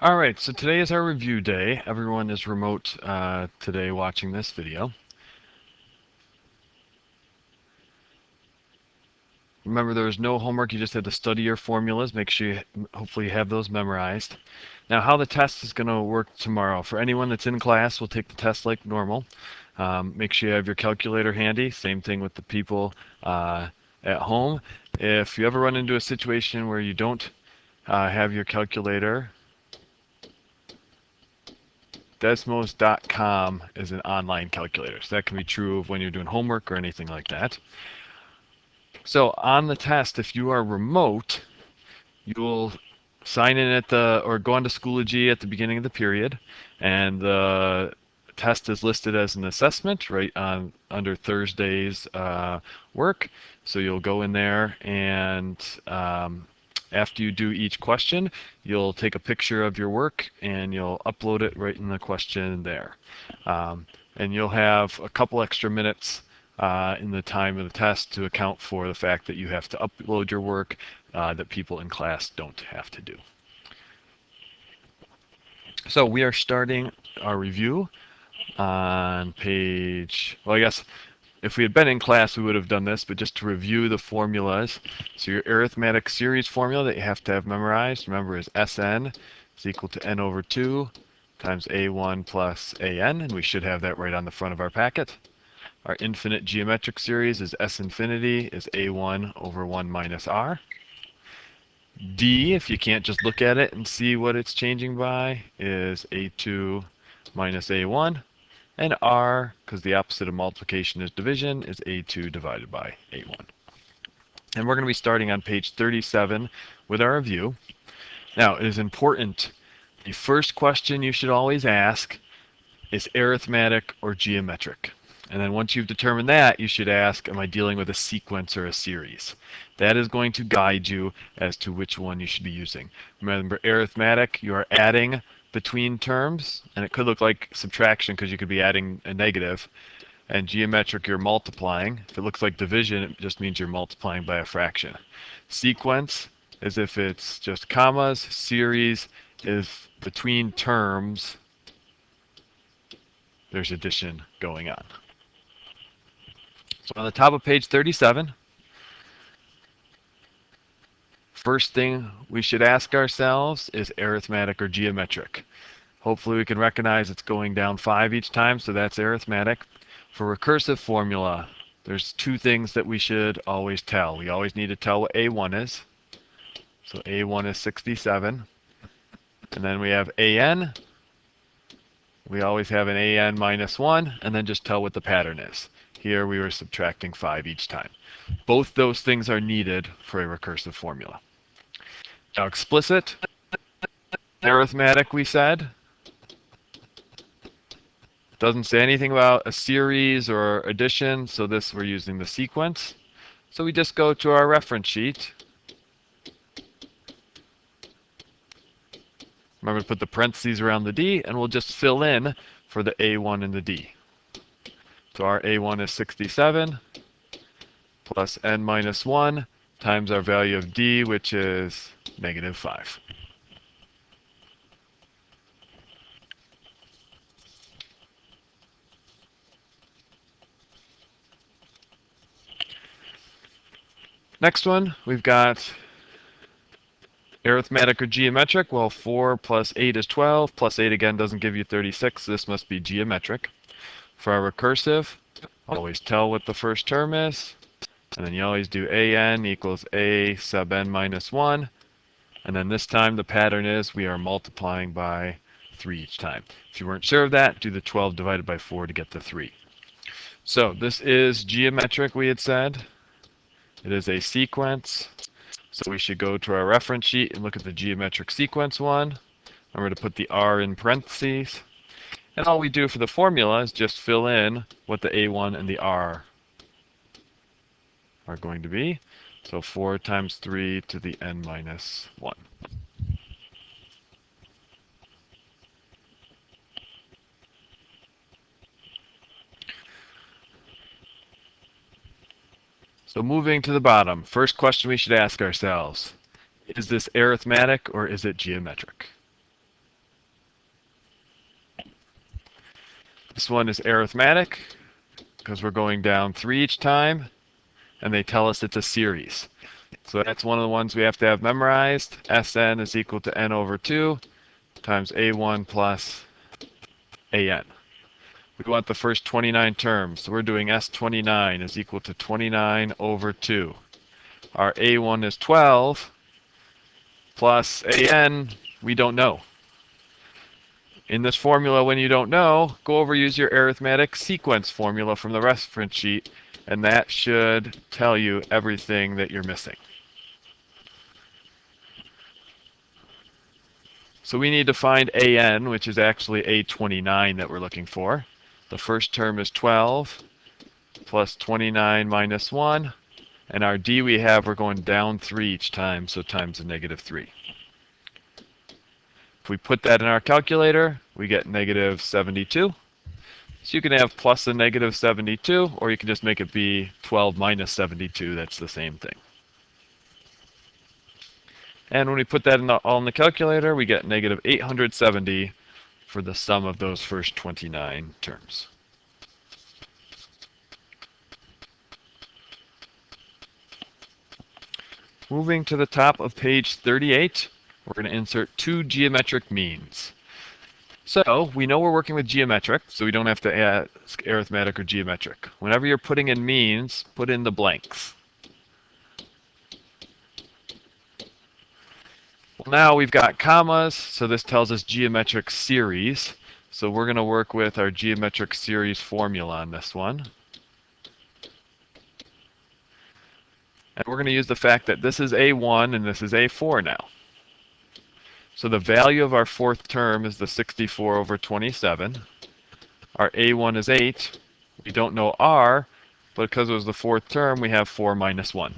All right, so today is our review day. Everyone is remote today watching this video. Remember, there was no homework. You just had to study your formulas. Make sure hopefully you have those memorized. Now, how the test is going to work tomorrow. For anyone that's in class, we'll take the test like normal. Make sure you have your calculator handy. Same thing with the people at home. If you ever run into a situation where you don't have your calculator, Desmos.com is an online calculator. So that can be true of when you're doing homework or anything like that. So on the test, if you are remote, you'll sign in or go on to Schoology at the beginning of the period, and the test is listed as an assessment right under Thursday's work. So you'll go in there and after you do each question, you'll take a picture of your work and you'll upload it right in the question there. And you'll have a couple extra minutes in the time of the test to account for the fact that you have to upload your work that people in class don't have to do. So we are starting our review on page, well, I guess if we had been in class, we would have done this, but just to review the formulas. So your arithmetic series formula that you have to have memorized, remember, is Sn is equal to n over 2 times a1 plus an, and we should have that right on the front of our packet. Our infinite geometric series is S infinity is a1 over 1 minus r. D, if you can't just look at it and see what it's changing by, is a2 minus a1. And r, because the opposite of multiplication is division, is a2 divided by a1. And we're going to be starting on page 37 with our review. Now, it is important, the first question you should always ask is arithmetic or geometric. And then once you've determined that, you should ask, am I dealing with a sequence or a series? That is going to guide you as to which one you should be using. Remember, arithmetic, you are adding between terms, and it could look like subtraction because you could be adding a negative. And geometric, you're multiplying. If it looks like division, it just means you're multiplying by a fraction. Sequence is if it's just commas. Series is between terms, there's addition going on. So on the top of page 37, first thing we should ask ourselves is arithmetic or geometric. Hopefully we can recognize it's going down 5 each time, so that's arithmetic. For recursive formula, there's two things that we should always tell. We always need to tell what A1 is. So A1 is 67. And then we have AN. We always have an AN minus 1, and then just tell what the pattern is. Here we were subtracting 5 each time. Both those things are needed for a recursive formula. Now explicit arithmetic, we said, doesn't say anything about a series or addition, so this we're using the sequence. So we just go to our reference sheet. Remember to put the parentheses around the D, and we'll just fill in for the A1 and the D. So our A1 is 67 plus n minus 1 times our value of D, which is negative 5. Next one, we've got arithmetic or geometric. Well, 4 plus 8 is 12. Plus 8 again doesn't give you 36. This must be geometric. For our recursive, always tell what the first term is. And then you always do an equals a sub n minus 1. And then this time the pattern is we are multiplying by 3 each time. If you weren't sure of that, do the 12 divided by 4 to get the 3. So this is geometric, we had said. It is a sequence. So we should go to our reference sheet and look at the geometric sequence one. Remember to put the r in parentheses. And all we do for the formula is just fill in what the a1 and the r are going to be. So 4 times 3 to the n minus 1. So moving to the bottom, first question we should ask ourselves, is this arithmetic or is it geometric? This one is arithmetic because we're going down 3 each time, and they tell us it's a series. So that's one of the ones we have to have memorized. Sn is equal to n over 2 times a1 plus an. We want the first 29 terms. So we're doing S29 is equal to 29 over 2. Our A1 is 12 plus AN, we don't know. In this formula, when you don't know, go over, use your arithmetic sequence formula from the reference sheet, and that should tell you everything that you're missing. So we need to find AN, which is actually A29 that we're looking for. The first term is 12 plus 29 minus 1. And our D we have, we're going down 3 each time, so times a negative 3. If we put that in our calculator, we get negative 72. So you can have plus a negative 72, or you can just make it be 12 minus 72. That's the same thing. And when we put that all in the calculator, we get negative 870 for the sum of those first 29 terms. Moving to the top of page 38, we're going to insert 2 geometric means. So we know we're working with geometric, so we don't have to ask arithmetic or geometric. Whenever you're putting in means, put in the blanks. Well, now we've got commas, so this tells us geometric series. So we're going to work with our geometric series formula on this one. And we're going to use the fact that this is A1 and this is A4 now. So the value of our fourth term is the 64 over 27. Our A1 is 8. We don't know R, but because it was the fourth term, we have 4 minus 1.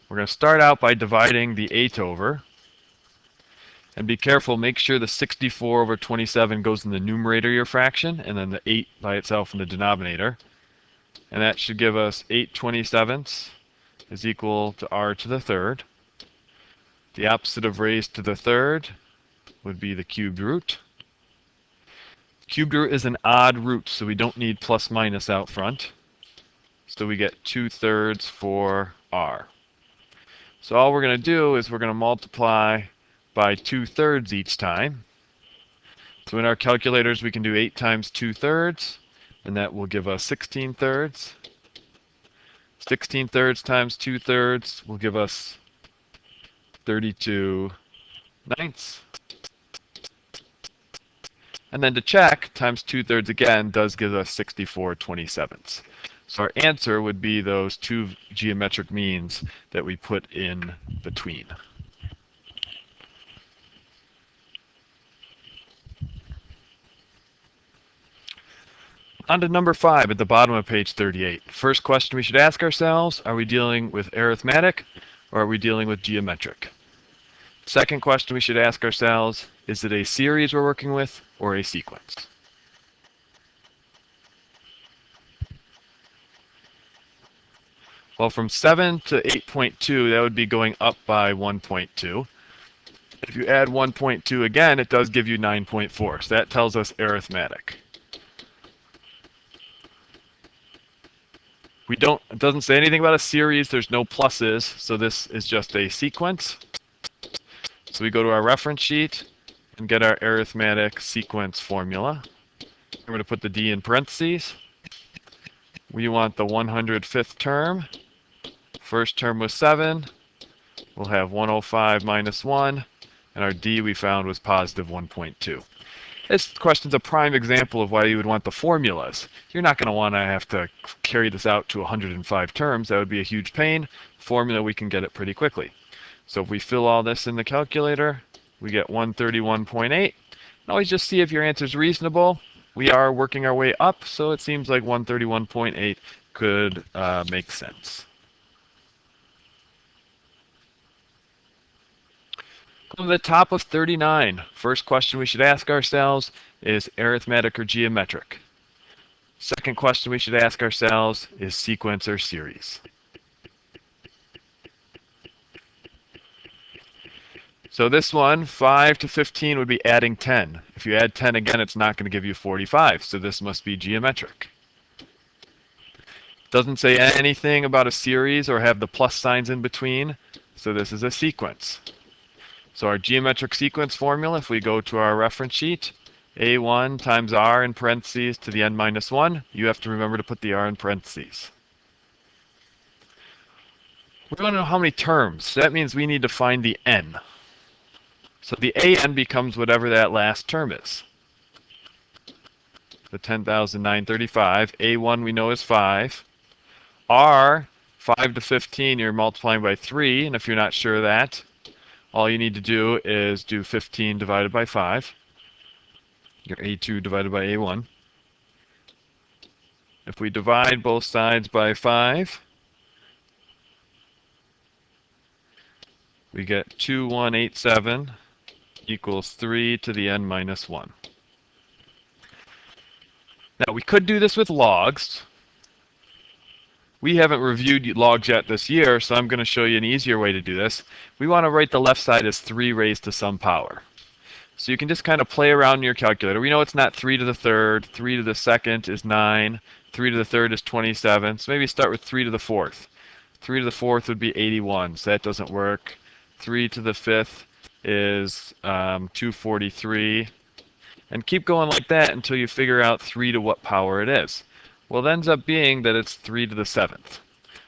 We're going to start out by dividing the 8 over. And be careful, make sure the 64 over 27 goes in the numerator of your fraction, and then the 8 by itself in the denominator. And that should give us 8/27 is equal to r to the third. The opposite of raised to the third would be the cubed root. Cubed root is an odd root, so we don't need plus minus out front. So we get 2/3 for r. So all we're going to do is we're going to multiply by 2/3 each time. So in our calculators, we can do 8 times 2/3, and that will give us 16/3. 16/3 times 2/3 will give us 32/9. And then to check, times 2/3 again does give us 64/27. So our answer would be those 2 geometric means that we put in between. On to number 5 at the bottom of page 38. First question we should ask ourselves, are we dealing with arithmetic or are we dealing with geometric? Second question we should ask ourselves, is it a series we're working with or a sequence? Well, from 7 to 8.2, that would be going up by 1.2. If you add 1.2 again, it does give you 9.4. So that tells us arithmetic. It doesn't say anything about a series. There's no pluses, so this is just a sequence. So we go to our reference sheet and get our arithmetic sequence formula. I'm going to put the D in parentheses. We want the 105th term. First term was 7. We'll have 105 minus 1. And our D we found was positive 1.2. This question's a prime example of why you would want the formulas. You're not going to want to have to carry this out to 105 terms. That would be a huge pain. Formula, we can get it pretty quickly. So if we fill all this in the calculator, we get 131.8. And always just see if your answer is reasonable. We are working our way up, so it seems like 131.8 could make sense. Go to the top of 39. First question we should ask ourselves is arithmetic or geometric. Second question we should ask ourselves is sequence or series. So this one, 5 to 15 would be adding 10. If you add 10 again, it's not going to give you 45, so this must be geometric. Doesn't say anything about a series or have the plus signs in between, so this is a sequence. So our geometric sequence formula, if we go to our reference sheet, A1 times R in parentheses to the n minus 1, you have to remember to put the R in parentheses. We want to know how many terms. So that means we need to find the n. So the an becomes whatever that last term is. The 10,935. A1 we know is 5. R, 5 to 15, you're multiplying by 3. And if you're not sure of that, all you need to do is do 15 divided by 5. Your A2 divided by A1. If we divide both sides by 5, we get 2187 equals 3 to the n minus 1. Now we could do this with logs. We haven't reviewed logs yet this year, so I'm going to show you an easier way to do this. We want to write the left side as 3 raised to some power. So you can just kind of play around in your calculator. We know it's not 3 to the third, 3 to the second is 9, 3 to the third is 27, so maybe start with 3 to the fourth. 3 to the fourth would be 81, so that doesn't work. 3 to the fifth is 243. And keep going like that until you figure out 3 to what power it is. Well, it ends up being that it's 3 to the 7th.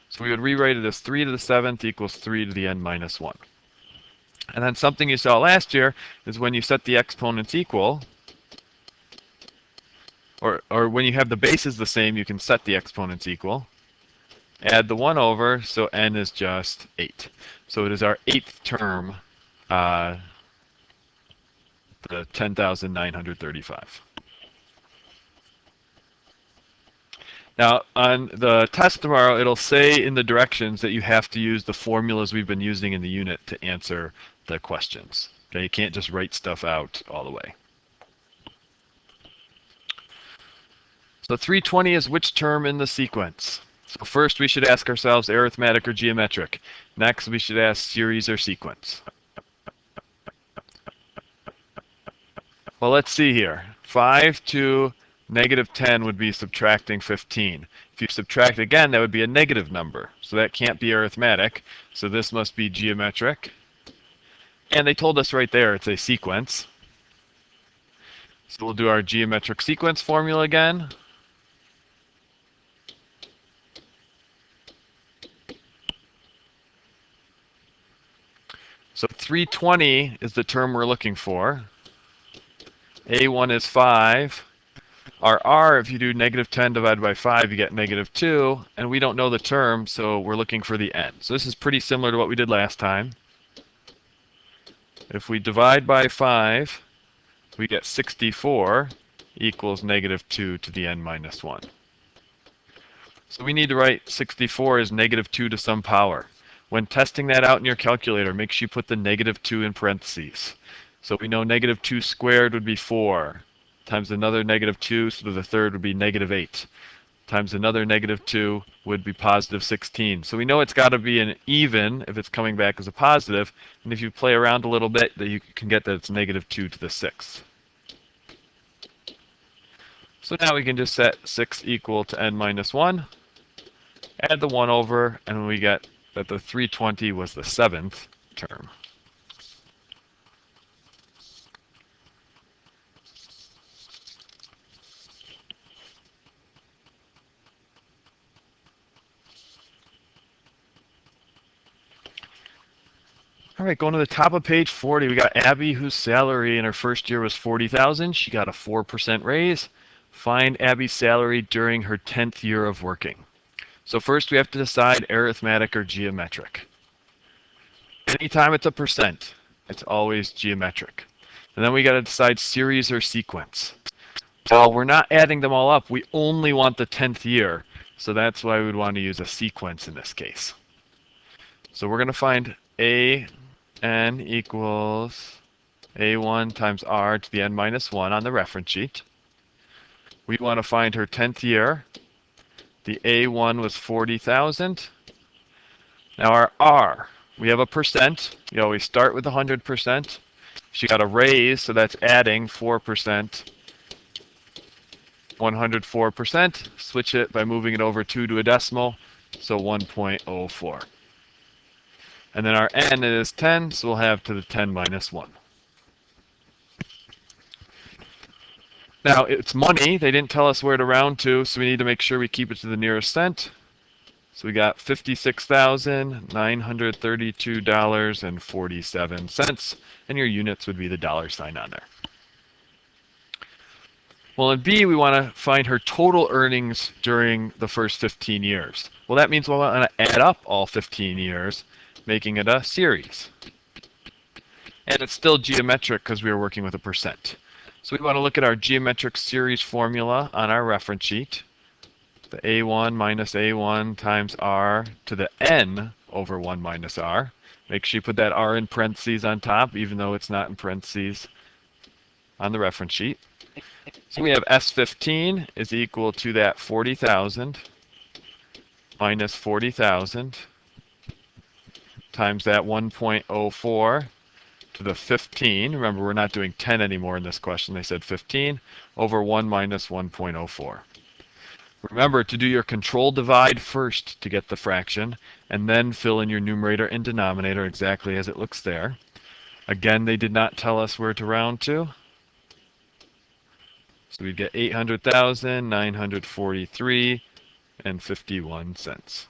So we would rewrite it as 3 to the 7th equals 3 to the n minus 1. And then something you saw last year is when you set the exponents equal, or when you have the bases the same, you can set the exponents equal. Add the 1 over, so n is just 8. So it is our 8th term, the 10,935. Now, on the test tomorrow, it'll say in the directions that you have to use the formulas we've been using in the unit to answer the questions. Okay, you can't just write stuff out all the way. So 320 is which term in the sequence? So first we should ask ourselves arithmetic or geometric. Next we should ask series or sequence. Well, let's see here. 5 to negative 10 would be subtracting 15. If you subtract again, that would be a negative number. So that can't be arithmetic. So this must be geometric. And they told us right there it's a sequence. So we'll do our geometric sequence formula again. So 320 is the term we're looking for. A1 is 5. Our R, if you do negative 10 divided by 5, you get negative 2. And we don't know the term, so we're looking for the n. So this is pretty similar to what we did last time. If we divide by 5, we get 64 equals negative 2 to the n minus 1. So we need to write 64 as negative 2 to some power. When testing that out in your calculator, make sure you put the negative 2 in parentheses. So we know negative 2 squared would be 4, times another negative 2, so the third would be negative 8, times another negative 2 would be positive 16. So we know it's got to be an even if it's coming back as a positive, and if you play around a little bit, you can get that it's negative 2 to the 6th. So now we can just set 6 equal to n minus 1, add the 1 over, and we get that the 320 was the 7th term. All right, going to the top of page 40, we got Abby, whose salary in her first year was $40,000. She got a 4% raise. Find Abby's salary during her 10th year of working. So first we have to decide arithmetic or geometric. Anytime it's a percent, it's always geometric. And then we got to decide series or sequence. Well, we're not adding them all up. We only want the 10th year. So that's why we'd want to use a sequence in this case. So we're going to find n equals a1 times r to the n minus 1 on the reference sheet. We want to find her 10th year. The a1 was 40,000. Now our r, we have a percent. You always start with 100%. She got a raise, so that's adding 4%. 104%. Switch it by moving it over 2 to a decimal, so 1.04. And then our n is 10, so we'll have to the 10 minus 1. Now, it's money. They didn't tell us where to round to, so we need to make sure we keep it to the nearest cent. So we got $56,932.47, and your units would be the dollar sign on there. Well, in B, we want to find her total earnings during the first 15 years. Well, that means we'll want to add up all 15 years, making it a series. And it's still geometric because we are working with a percent. So we want to look at our geometric series formula on our reference sheet. The A1 minus A1 times R to the N over 1 minus R. Make sure you put that R in parentheses on top, even though it's not in parentheses on the reference sheet. So we have S15 is equal to that 40,000 minus 40,000 times that 1.04 to the 15. Remember, we're not doing 10 anymore in this question. They said 15 over 1 minus 1.04. Remember to do your control divide first to get the fraction, and then fill in your numerator and denominator exactly as it looks there. Again, they did not tell us where to round to. So we'd get 800,943 and 51 cents.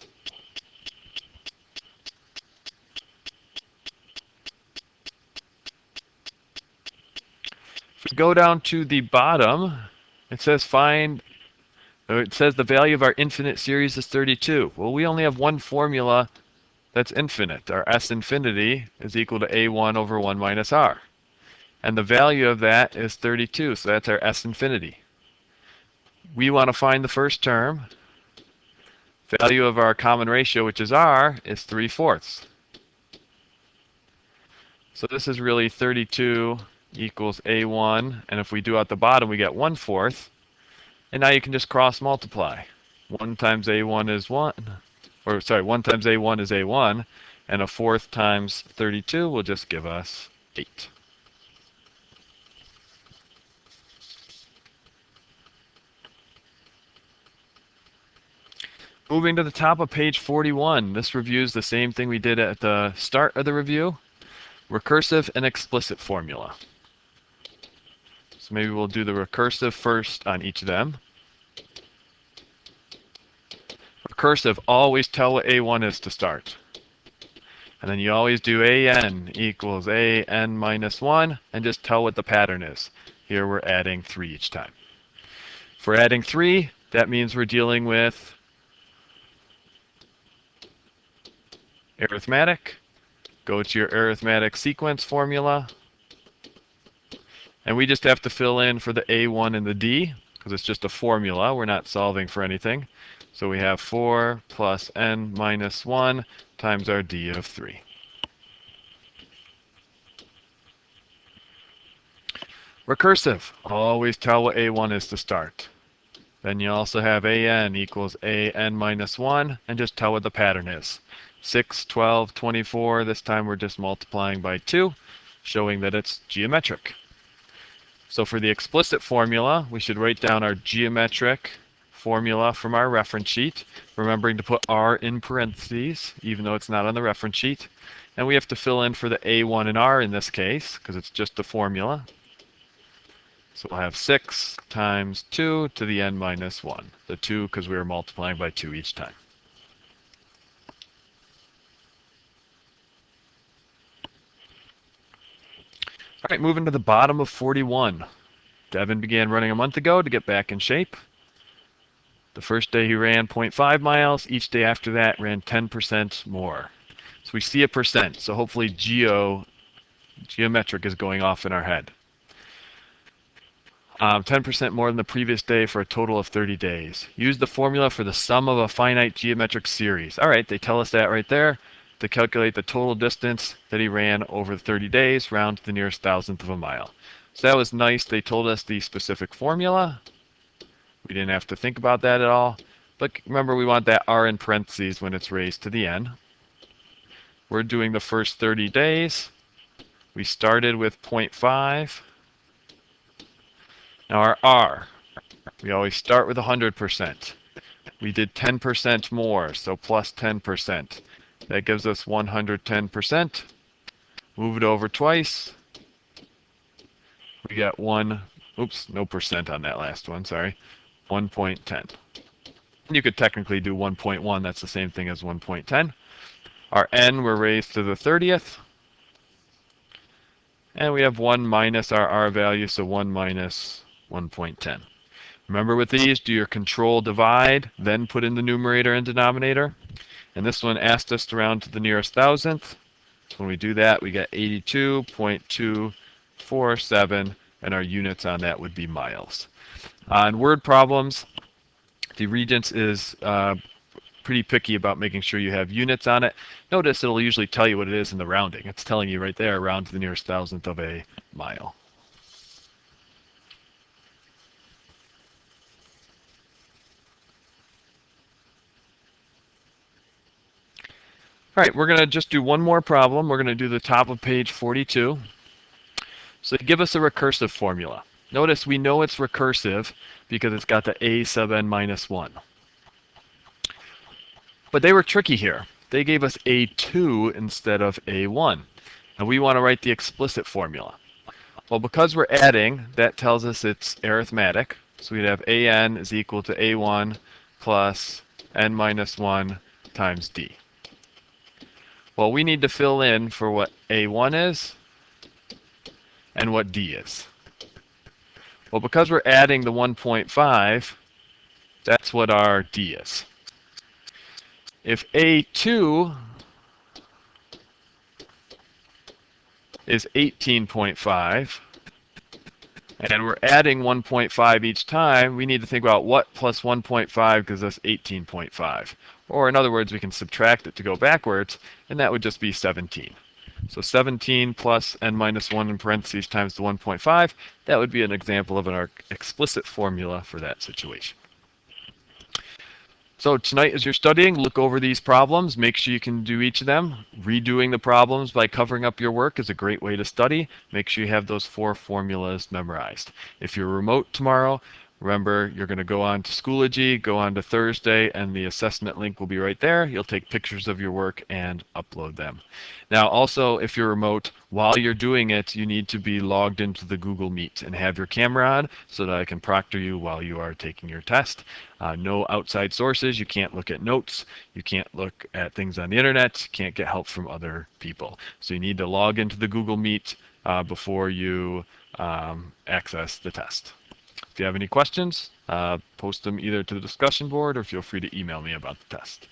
If we go down to the bottom, it says the value of our infinite series is 32. Well, we only have one formula that's infinite. Our S infinity is equal to A1 over 1 minus R. And the value of that is 32, so that's our S infinity. We want to find the first term. Value of our common ratio, which is R, is 3/4. So this is really 32 equals A1, and if we do out the bottom, we get 1/4. And now you can just cross multiply. 1 times A1 is 1, or sorry, 1 times A1 is A1, and 1/4 times 32 will just give us 8. Moving to the top of page 41, this reviews the same thing we did at the start of the review, recursive and explicit formula. So maybe we'll do the recursive first on each of them. Recursive, always tell what A1 is to start. And then you always do AN equals AN minus 1, and just tell what the pattern is. Here we're adding 3 each time. If we're adding 3, that means we're dealing with arithmetic. Go to your arithmetic sequence formula. And we just have to fill in for the A1 and the D, because it's just a formula. We're not solving for anything. So we have 4 plus n minus 1 times our d of 3. Recursive, always tell what A1 is to start. Then you also have AN equals AN minus 1, and just tell what the pattern is. 6, 12, 24, this time we're just multiplying by 2, showing that it's geometric. So for the explicit formula, we should write down our geometric formula from our reference sheet, remembering to put R in parentheses, even though it's not on the reference sheet. And we have to fill in for the A1 and R in this case, because it's just a formula. So we'll have 6 times 2 to the n minus 1. The 2 because we were multiplying by 2 each time. All right, moving to the bottom of 41. Devin began running a month ago to get back in shape. The first day he ran 0.5 miles. Each day after that ran 10% more. So we see a percent. So hopefully geometric is going off in our head. 10% more than the previous day for a total of 30 days. Use the formula for the sum of a finite geometric series. All right, they tell us that right there. To calculate the total distance that he ran over 30 days, round to the nearest thousandth of a mile. So that was nice. They told us the specific formula. We didn't have to think about that at all. But remember, we want that R in parentheses when it's raised to the n. We're doing the first 30 days. We started with 0.5. Now our R, we always start with 100%. We did 10% more, so plus 10%. That gives us 110%. Move it over twice. We get no percent on that last one, sorry, 1.10. You could technically do 1.1, that's the same thing as 1.10. Our n we're raised to the 30th. And we have 1 minus our r value, so 1 minus 1.10. Remember with these, do your control divide, then put in the numerator and denominator. And this one asked us to round to the nearest thousandth. When we do that, we get 82.247, and our units on that would be miles. On word problems, the Regents is pretty picky about making sure you have units on it. Notice it'll usually tell you what it is in the rounding. It's telling you right there, round to the nearest thousandth of a mile. All right, we're going to just do one more problem. We're going to do the top of page 42. So give us a recursive formula. Notice we know it's recursive because it's got the a sub n minus 1. But they were tricky here. They gave us a2 instead of a1. And we want to write the explicit formula. Well, because we're adding, that tells us it's arithmetic. So we'd have an is equal to a1 plus n minus 1 times d. Well, we need to fill in for what a1 is and what d is. Well, because we're adding the 1.5, that's what our d is. If a2 is 18.5, and we're adding 1.5 each time, we need to think about what plus 1.5 gives us 18.5. Or in other words, we can subtract it to go backwards, and that would just be 17. So 17 plus n minus 1 in parentheses times the 1.5, that would be an example of an explicit formula for that situation. So tonight as you're studying, look over these problems, make sure you can do each of them. Redoing the problems by covering up your work is a great way to study. Make sure you have those 4 formulas memorized. If you're remote tomorrow, remember you're going to go on to Schoology, go on to Thursday, and the assessment link will be right there. You'll take pictures of your work and upload them. Now also, if you're remote, while you're doing it, you need to be logged into the Google Meet and have your camera on so that I can proctor you while you are taking your test. No outside sources. You can't look at notes. You can't look at things on the internet. You can't get help from other people. So you need to log into the Google Meet before you access the test. If you have any questions, post them either to the discussion board or feel free to email me about the test.